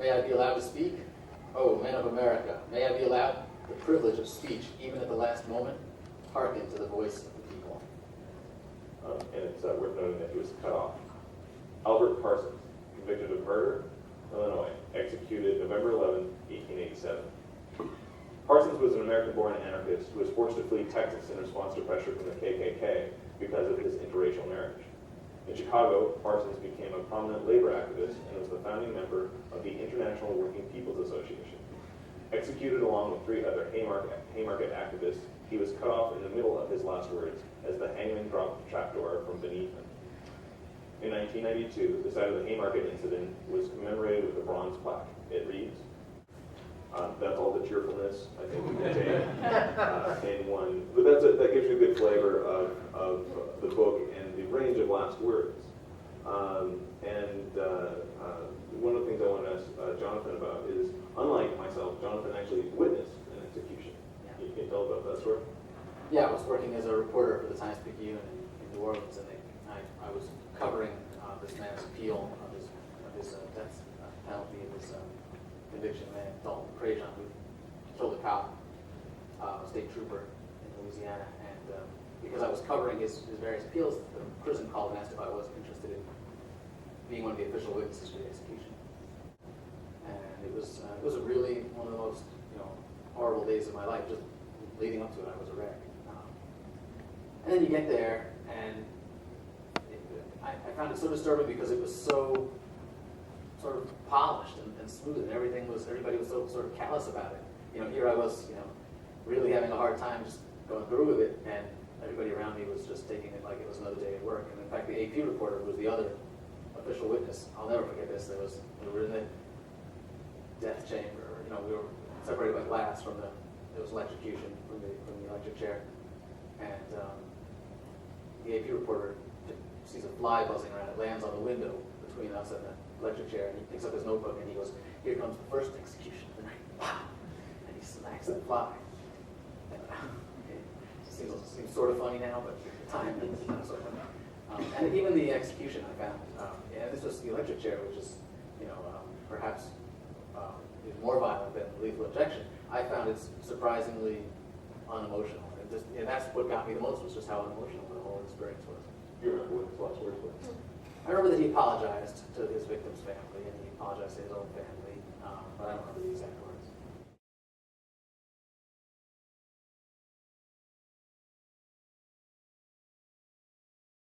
May I be allowed to speak? Oh, men of America, may I be allowed the privilege of speech, even at the last moment? Hearken to the voice of the people. And it's worth noting that he was cut off. Albert Parsons, convicted of murder, Illinois, executed November 11, 1887. Parsons was an American-born anarchist who was forced to flee Texas in response to pressure from the KKK because of his interracial marriage. In Chicago, Parsons became a prominent labor activist and was the founding member of the International Working People's Association. Executed along with 3 other Haymarket activists, he was cut off in the middle of his last words as the hangman dropped the trapdoor from beneath him. In 1992, the site of the Haymarket incident was commemorated with a bronze plaque. It reads, that's all the cheerfulness I think we can take in one. But that gives you a good flavor of the book and the range of last words. One of the things I want to ask Jonathan about is, unlike myself, Jonathan actually witnessed an execution. Yeah. You can tell about that story? Yeah, I was working as a reporter for the Times-Picayune in New Orleans, and I was covering this man's appeal of his death penalty, of his conviction, man, Dalton Crajon, who killed a cop, a state trooper in Louisiana. And because I was covering his various appeals, the prison called and asked if I was interested in being one of the official witnesses for the execution. And it was really one of the most horrible days of my life. Just leading up to it, I was a wreck. And then you get there, and I found it so disturbing because it was so sort of polished and smooth, and everybody was so sort of callous about it. Here I was, really having a hard time just going through with it, and everybody around me was just taking it like it was another day at work. And in fact, the AP reporter, who was the other official witness, I'll never forget this. We were in the death chamber. We were separated by glass there was electrocution from the electric chair, and the AP reporter sees a fly buzzing around. It lands on the window between us and the electric chair, and he picks up his notebook and he goes, "Here comes the first execution of the night." Wow! And he smacks that fly. Okay. Seems sort of funny now, but at the time it's not so funny. And even the execution I found, and this was the electric chair, which is, perhaps is more violent than lethal injection. I found it surprisingly unemotional. And that's what got me the most, was just how unemotional the whole experience was. You remember what his last words were? I remember that he apologized to his victim's family, and he apologized to his own family, but I don't remember the exact words.